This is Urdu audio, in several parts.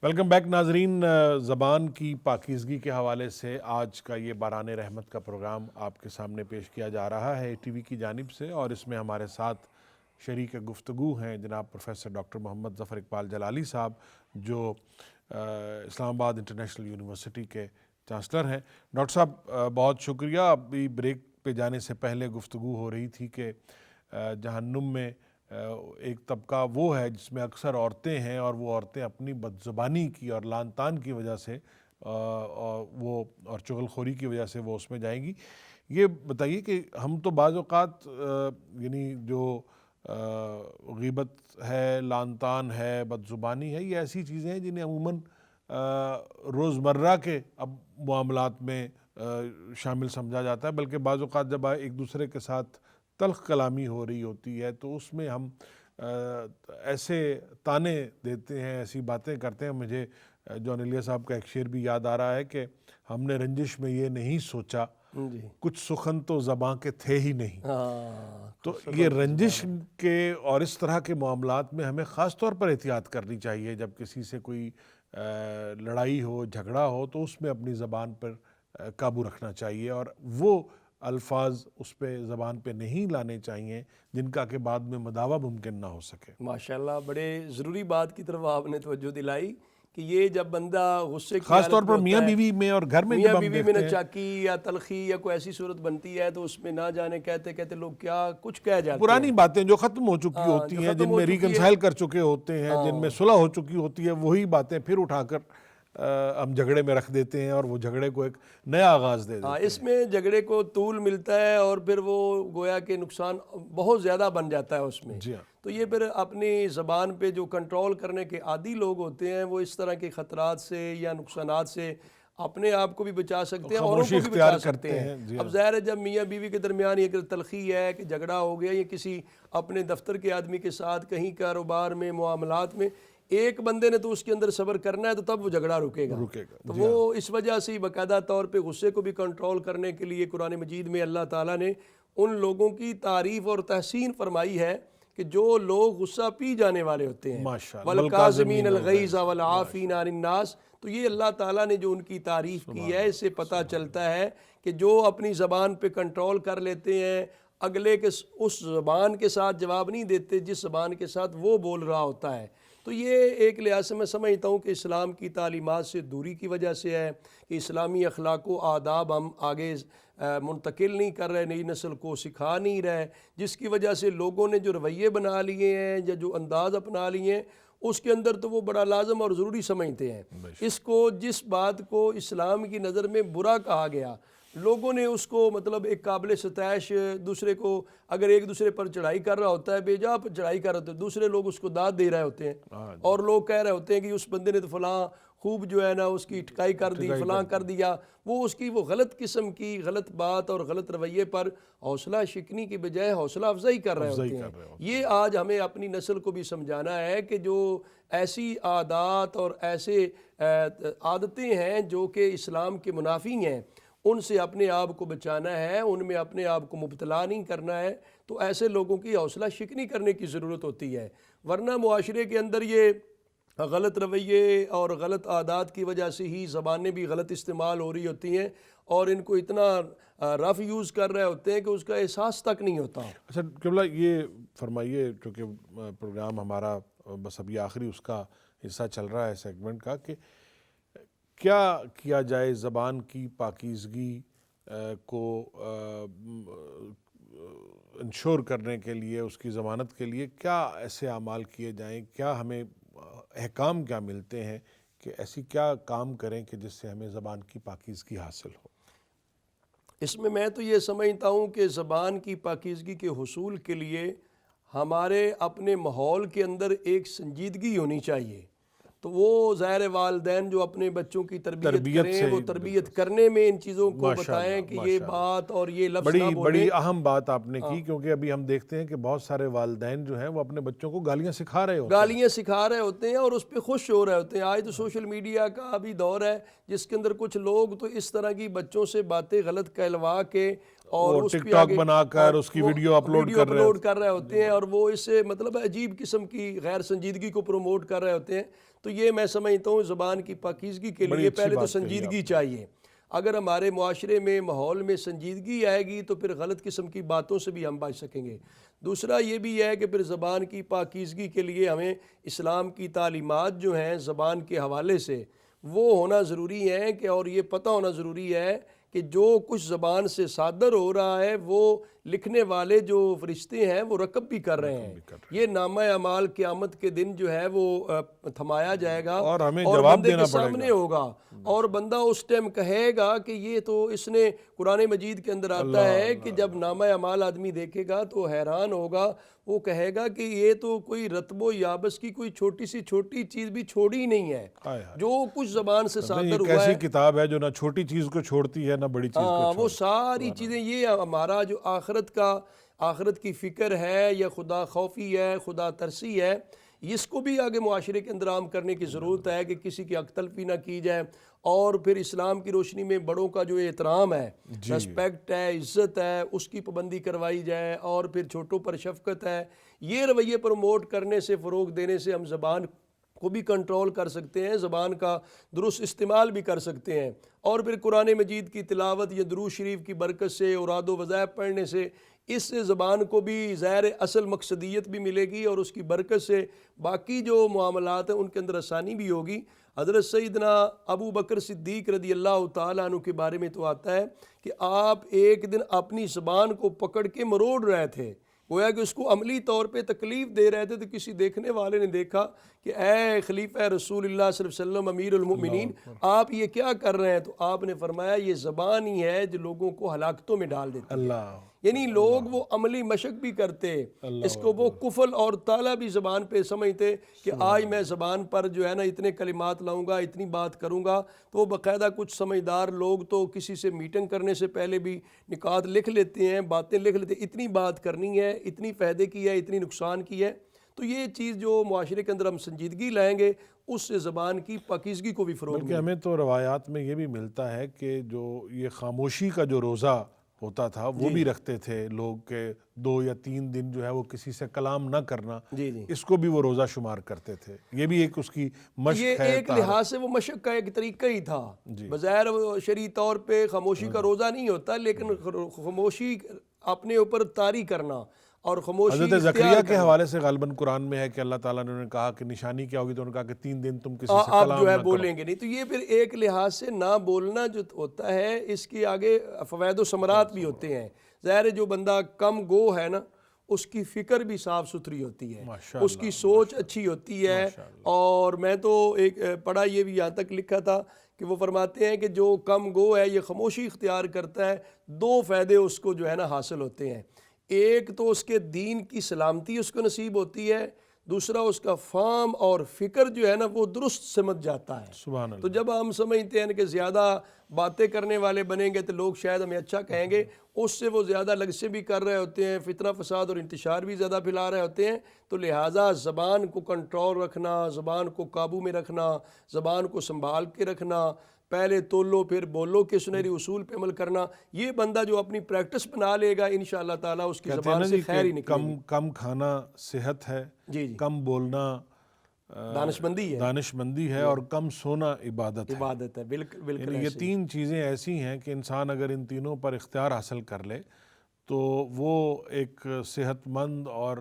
ویلکم بیک ناظرین. زبان کی پاکیزگی کے حوالے سے آج کا یہ باران رحمت کا پروگرام آپ کے سامنے پیش کیا جا رہا ہے ٹی وی کی جانب سے، اور اس میں ہمارے ساتھ شریک گفتگو ہیں جناب پروفیسر ڈاکٹر محمد ظفر اقبال جلالی صاحب، جو اسلام آباد انٹرنیشنل یونیورسٹی کے چانسلر ہیں. ڈاکٹر صاحب بہت شکریہ. ابھی بریک پہ جانے سے پہلے گفتگو ہو رہی تھی کہ جہنم میں ایک طبقہ وہ ہے جس میں اکثر عورتیں ہیں، اور وہ عورتیں اپنی بدزبانی کی اور لعن طعن کی وجہ سے اور چغل خوری کی وجہ سے وہ اس میں جائیں گی. یہ بتائیے کہ ہم تو بعض اوقات یعنی جو غیبت ہے، لعن طعن ہے، بدزبانی ہے، یہ ایسی چیزیں ہیں جنہیں عموماً روزمرہ کے اب معاملات میں شامل سمجھا جاتا ہے، بلکہ بعض اوقات جب ایک دوسرے کے ساتھ تلخ کلامی ہو رہی ہوتی ہے تو اس میں ہم ایسے طعنے دیتے ہیں، ایسی باتیں کرتے ہیں. مجھے جون ایلیا صاحب کا ایک شعر بھی یاد آ رہا ہے کہ ہم نے رنجش میں یہ نہیں سوچا، کچھ سخن تو زباں کے تھے ہی نہیں. تو یہ رنجش کے اور اس طرح کے معاملات میں ہمیں خاص طور پر احتیاط کرنی چاہیے. جب کسی سے کوئی لڑائی ہو، جھگڑا ہو، تو اس میں اپنی زبان پر قابو رکھنا چاہیے، اور وہ الفاظ اس پہ زبان پہ نہیں لانے چاہیے جن کا کہ بعد میں مداوع ممکن نہ ہو سکے. ماشاءاللہ، بڑے ضروری بات کی طرف آپ نے توجہ دلائی کہ یہ جب بندہ غصے کی خاص طور حالت پر میں میاں ہوتا ہے، بیوی میں اور گھر میں میاں جب ہم بیوی میں دیکھتے نہ ہیں چاکی یا تلخی یا کوئی ایسی صورت بنتی ہے تو اس میں نہ جانے کہتے کہتے لوگ کیا کچھ کہہ جاتے ہیں. پرانی باتیں جو ختم ہو چکی جو ہوتی ہیں، ختم جن ہو میں چکی ہے. ریکنسائل کر چکے ہوتے ہیں، جن میں صلح ہو چکی ہوتی ہے، وہی باتیں پھر اٹھا کر ہم جھگڑے میں رکھ دیتے ہیں، اور وہ جھگڑے کو ایک نیا آغاز دے دیتے ہیں. اس میں جھگڑے کو طول ملتا ہے اور پھر وہ گویا کہ نقصان بہت زیادہ بن جاتا ہے اس میں. جی ہاں. تو یہ پھر اپنی زبان پہ جو کنٹرول کرنے کے عادی لوگ ہوتے ہیں وہ اس طرح کے خطرات سے یا نقصانات سے اپنے آپ کو بھی بچا سکتے ہیں، اوروں کو بھی بچا سکتے ہیں. اب ظاہر ہے جب میاں بیوی کے درمیان یہ تلخی ہے کہ جھگڑا ہو گیا، یا کسی اپنے دفتر کے آدمی کے ساتھ کہیں کاروبار میں معاملات میں ایک بندے نے تو اس کے اندر صبر کرنا ہے، تو تب وہ جھگڑا رکے گا. تو وہ اس وجہ سے باقاعدہ طور پہ غصے کو بھی کنٹرول کرنے کے لیے قرآن مجید میں اللہ تعالیٰ نے ان لوگوں کی تعریف اور تحسین فرمائی ہے کہ جو لوگ غصہ پی جانے والے ہوتے ہیں، وَالْقَاظِمِينَ الْغَيْظَ وَالْعَافِينَ عَنِ النَّاسِ. تو یہ اللہ تعالیٰ نے جو ان کی تعریف کی ہے، اس سے پتہ چلتا ہے کہ جو اپنی زبان پہ کنٹرول کر لیتے ہیں، اگلے کے اس زبان کے ساتھ جواب نہیں دیتے جس زبان کے ساتھ وہ بول رہا ہوتا ہے. تو یہ ایک لحاظ سے میں سمجھتا ہوں کہ اسلام کی تعلیمات سے دوری کی وجہ سے ہے کہ اسلامی اخلاق و آداب ہم آگے منتقل نہیں کر رہے، نئی نسل کو سکھا نہیں رہے، جس کی وجہ سے لوگوں نے جو رویے بنا لیے ہیں یا جو انداز اپنا لیے ہیں اس کے اندر تو وہ بڑا لازم اور ضروری سمجھتے ہیں. اس کو جس بات کو اسلام کی نظر میں برا کہا گیا، لوگوں نے اس کو مطلب ایک قابل ستائش، دوسرے کو اگر ایک دوسرے پر چڑھائی کر رہا ہوتا ہے، بے جا پر چڑھائی کر رہے ہوتے ہیں، دوسرے لوگ اس کو داد دے رہے ہوتے ہیں، اور لوگ کہہ رہے ہوتے ہیں کہ اس بندے نے تو فلاں خوب جو ہے نا اس کی ٹھکائی کر دی، فلاں کر دیا. وہ اس کی وہ غلط قسم کی غلط بات اور غلط رویے پر حوصلہ شکنی کی بجائے حوصلہ افزائی کر رہے ہوتے ہیں. یہ آج ہمیں اپنی نسل کو بھی سمجھانا ہے کہ جو ایسی عادات اور ایسے عادتیں ہیں جو کہ اسلام کے منافی ہیں، ان سے اپنے آپ کو بچانا ہے، ان میں اپنے آپ کو مبتلا نہیں کرنا ہے. تو ایسے لوگوں کی حوصلہ شکنی کرنے کی ضرورت ہوتی ہے، ورنہ معاشرے کے اندر یہ غلط رویے اور غلط عادات کی وجہ سے ہی زبانیں بھی غلط استعمال ہو رہی ہوتی ہیں، اور ان کو اتنا رف یوز کر رہے ہوتے ہیں کہ اس کا احساس تک نہیں ہوتا. اچھا قبلہ، یہ فرمائیے چونکہ پروگرام ہمارا بس ابھی آخری اس کا حصہ چل رہا ہے سیگمنٹ کا، کہ کیا کیا جائے زبان کی پاکیزگی کو انشور کرنے کے لیے، اس کی ضمانت کے لیے کیا ایسے اعمال کیے جائیں، کیا ہمیں احکام کیا ملتے ہیں کہ ایسی کیا کام کریں کہ جس سے ہمیں زبان کی پاکیزگی حاصل ہو؟ اس میں تو یہ سمجھتا ہوں کہ زبان کی پاکیزگی کے حصول کے لیے ہمارے اپنے ماحول کے اندر ایک سنجیدگی ہونی چاہیے. تو وہ ظاہر والدین جو اپنے بچوں کی تربیت کریں، وہ تربیت کرنے میں ان چیزوں کو بتائیں کہ یہ بات اور یہ لفظ نہ بولیں. بڑی اہم بات آپ نے کی، کیونکہ ابھی ہم دیکھتے ہیں کہ بہت سارے والدین جو ہیں وہ اپنے بچوں کو گالیاں سکھا رہے ہوتے ہیں، اور اس پہ خوش ہو رہے ہوتے ہیں. آج تو سوشل میڈیا کا بھی دور ہے جس کے اندر کچھ لوگ تو اس طرح کی بچوں سے باتیں غلط کہلوا کے اور ٹک ٹاک بنا کر اس کی ویڈیو اپلوڈ کر رہے ہوتے ہیں، اور وہ اس سے مطلب عجیب قسم کی غیر سنجیدگی کو پروموٹ کر رہے ہوتے ہیں. تو یہ میں سمجھتا ہوں زبان کی پاکیزگی کے لیے پہلے تو سنجیدگی چاہیے. اگر ہمارے معاشرے میں ماحول میں سنجیدگی آئے گی تو پھر غلط قسم کی باتوں سے بھی ہم بچ سکیں گے. دوسرا یہ بھی ہے کہ پھر زبان کی پاکیزگی کے لیے ہمیں اسلام کی تعلیمات جو ہیں زبان کے حوالے سے وہ ہونا ضروری ہے کہ، اور یہ پتہ ہونا ضروری ہے کہ جو کچھ زبان سے صادر ہو رہا ہے وہ لکھنے والے جو فرشتے ہیں وہ رقب بھی کر رہے ہیں. یہ نامہ اعمال قیامت کے دن جو ہے وہ تھمایا جائے گا اور ہمیں اور جواب بندے دینا کے پڑے سامنے ہوگا، اور بندہ اس ٹائم کہے گا کہ یہ تو اس نے قرآن مجید کے اندر آتا ہے کہ جب نامہ اعمال آدمی دیکھے گا تو حیران ہوگا. وہ کہے گا کہ یہ تو کوئی رتب و یابس کی کوئی چھوٹی سی چھوٹی چیز بھی چھوڑی نہیں ہے. جو کچھ زبان سے صادر ہوا ہے، ایسی کتاب ہے جو نہ چھوٹی چیز کو چھوڑتی ہے نہ بڑی چیز کو. وہ ساری چیزیں، یہ ہمارا جو آخرت کی فکر ہے یا خدا خوفی ہے، خدا ترسی ہے، اس کو بھی آگے معاشرے کے اندر عام کرنے کی ضرورت ہے کہ کسی کی حق تلفی نہ کی جائے. اور پھر اسلام کی روشنی میں بڑوں کا جو احترام ہے، رسپیکٹ ہے، عزت ہے، اس کی پابندی کروائی جائے. اور پھر چھوٹوں پر شفقت ہے. یہ رویے پروموٹ کرنے سے، فروغ دینے سے ہم زبان کو بھی کنٹرول کر سکتے ہیں، زبان کا درست استعمال بھی کر سکتے ہیں. اور پھر قرآن مجید کی تلاوت یا درود شریف کی برکت سے، اوراد و وظائف پڑھنے سے اس زبان کو بھی ظاہر اصل مقصدیت بھی ملے گی، اور اس کی برکت سے باقی جو معاملات ہیں ان کے اندر آسانی بھی ہوگی. حضرت سیدنا ابو بکر صدیق رضی اللہ تعالیٰ عنہ کے بارے میں تو آتا ہے کہ آپ ایک دن اپنی زبان کو پکڑ کے مروڑ رہے تھے، گویا کہ اس کو عملی طور پہ تکلیف دے رہے تھے. تو کسی دیکھنے والے نے دیکھا کہ اے خلیفہ رسول اللہ صلی اللہ علیہ وسلم امیر المؤمنین، آپ یہ کیا کر رہے ہیں؟ تو آپ نے فرمایا یہ زبان ہی ہے جو لوگوں کو ہلاکتوں میں ڈال دیتی ہے. یعنی لوگ وہ عملی مشق بھی کرتے، اس کو وہ کفل اور تعالیٰ بھی زبان پہ سمجھتے کہ آج میں زبان پر جو ہے نا اتنے کلمات لاؤں گا، اتنی بات کروں گا. تو وہ باقاعدہ کچھ سمجھدار لوگ تو کسی سے میٹنگ کرنے سے پہلے بھی نکات لکھ لیتے ہیں، باتیں لکھ لیتے ہیں، اتنی بات کرنی ہے، اتنی فائدے کی ہے، اتنی نقصان کی ہے. تو یہ چیز جو معاشرے کے اندر ہم سنجیدگی لائیں گے اس سے زبان کی پاکیزگی کو بھی فروغ ملے بلکہ ہمیں تو روایات میں یہ بھی ملتا ہے کہ جو یہ خاموشی کا جو روزہ ہوتا تھا وہ بھی رکھتے تھے لوگ، کہ 2 یا 3 دن جو ہے وہ کسی سے کلام نہ کرنا، اس کو بھی وہ روزہ شمار کرتے تھے. یہ بھی ایک اس کی مشق ہے. یہ ایک لحاظ سے وہ مشق کا ایک طریقہ ہی تھا. بظاہر شرعی طور پہ خاموشی کا روزہ نہیں ہوتا، لیکن خاموشی اپنے اوپر طاری کرنا اور خاموشی حضرت زکریا کے حوالے سے غالباً قرآن میں ہے کہ اللہ تعالیٰ نے انہیں کہا کہ نشانی کیا ہوگی، تو انہوں نے کہا کہ 3 دن تم کسی سے کلام جو ہے نہ بولیں گے نہیں. تو یہ پھر ایک لحاظ سے نہ بولنا جو ہوتا ہے اس کے آگے فوائد و ثمرات بھی ہوتے ہیں. ظاہر ہے جو بندہ کم گو ہے نا اس کی فکر بھی صاف ستھری ہوتی ہے، اس کی سوچ اچھی ہوتی ہے. اور میں تو ایک پڑھا یہ بھی یہاں تک لکھا تھا کہ وہ فرماتے ہیں کہ جو کم گو ہے یہ خاموشی اختیار کرتا ہے، 2 فائدے اس کو جو ہے نا حاصل ہوتے ہیں. ایک تو اس کے دین کی سلامتی اس کو نصیب ہوتی ہے، دوسرا اس کا فہم اور فکر جو ہے نا وہ درست سمجھ جاتا ہے. سبحان اللہ. تو جب ہم سمجھتے ہیں کہ زیادہ باتیں کرنے والے بنیں گے تو لوگ شاید ہمیں اچھا کہیں گے، اس سے وہ زیادہ لگزشیں بھی کر رہے ہوتے ہیں، فتنہ فساد اور انتشار بھی زیادہ پھیلا رہے ہوتے ہیں. تو لہٰذا زبان کو کنٹرول رکھنا، زبان کو قابو میں رکھنا، زبان کو سنبھال کے رکھنا، پہلے تولو پھر بولو کے سنہری اصول پہ عمل کرنا، یہ بندہ جو اپنی پریکٹس بنا لے گا انشاءاللہ تعالیٰ اس کی زبان سے خیر ہی نکلے گی. کم کھانا صحت ہے، کم بولنا دانش مندی ہے، اور کم سونا عبادت ہے. بالکل یہ 3 چیزیں ایسی ہیں کہ انسان اگر ان تینوں پر اختیار حاصل کر لے تو وہ ایک صحت مند، اور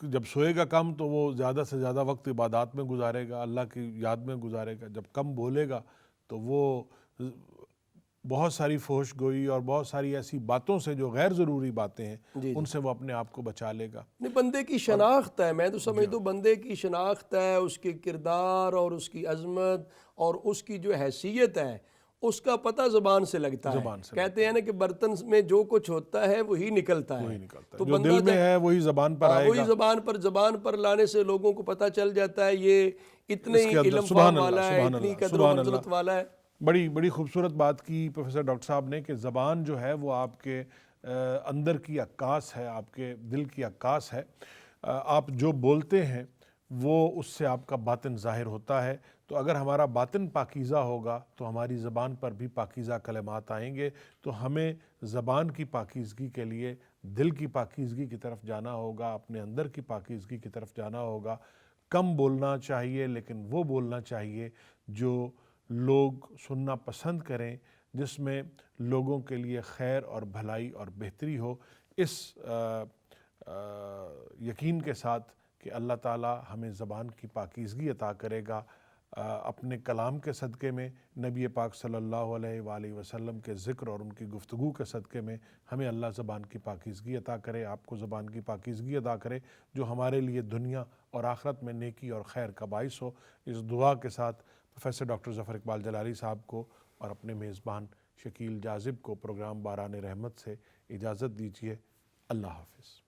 جب سوئے گا کم تو وہ زیادہ سے زیادہ وقت عبادات میں گزارے گا، اللہ کی یاد میں گزارے گا. جب کم بولے گا تو وہ بہت ساری فحش گوئی اور بہت ساری ایسی باتوں سے جو غیر ضروری باتیں ہیں ان سے وہ اپنے آپ کو بچا لے گا. بندے کی شناخت ہے، میں تو سمجھتا ہوں بندے کی شناخت ہے، اس کے کردار اور اس کی عظمت اور اس کی جو حیثیت ہے اس کا پتہ زبان سے لگتا ہے. کہتے ہیں نا کہ برتن میں جو کچھ ہوتا ہے وہی نکلتا ہے. تو جو دل میں ہے وہی زبان پر آئے گا. وہی زبان پر لانے سے لوگوں کو پتہ چل جاتا ہے یہ اتنے علم فہم والا ہے، اتنی قدر و منزلت والا ہے. بڑی خوبصورت بات کی پروفیسر ڈاکٹر صاحب نے کہ زبان جو ہے وہ آپ کے اندر کی عکاس ہے، آپ کے دل کی عکاس ہے. آپ جو بولتے ہیں وہ اس سے آپ کا باطن ظاہر ہوتا ہے۔ تو اگر ہمارا باطن پاکیزہ ہوگا تو ہماری زبان پر بھی پاکیزہ کلمات آئیں گے۔ تو ہمیں زبان کی پاکیزگی کے لیے دل کی پاکیزگی کی طرف جانا ہوگا، اپنے اندر کی پاکیزگی کی طرف جانا ہوگا۔ کم بولنا چاہیے، لیکن وہ بولنا چاہیے جو لوگ سننا پسند کریں، جس میں لوگوں کے لیے خیر اور بھلائی اور بہتری ہو، اس یقین کے ساتھ کہ اللہ تعالیٰ ہمیں زبان کی پاکیزگی عطا کرے گا۔ اپنے کلام کے صدقے میں، نبی پاک صلی اللہ علیہ وآلہ وسلم کے ذکر اور ان کی گفتگو کے صدقے میں ہمیں اللہ زبان کی پاکیزگی عطا کرے، آپ کو زبان کی پاکیزگی عطا کرے، جو ہمارے لیے دنیا اور آخرت میں نیکی اور خیر کا باعث ہو۔ اس دعا کے ساتھ پروفیسر ڈاکٹر ظفر اقبال جلالی صاحب کو اور اپنے میزبان شکیل جاذب کو پروگرام باران رحمت سے اجازت دیجیے۔ اللہ حافظ۔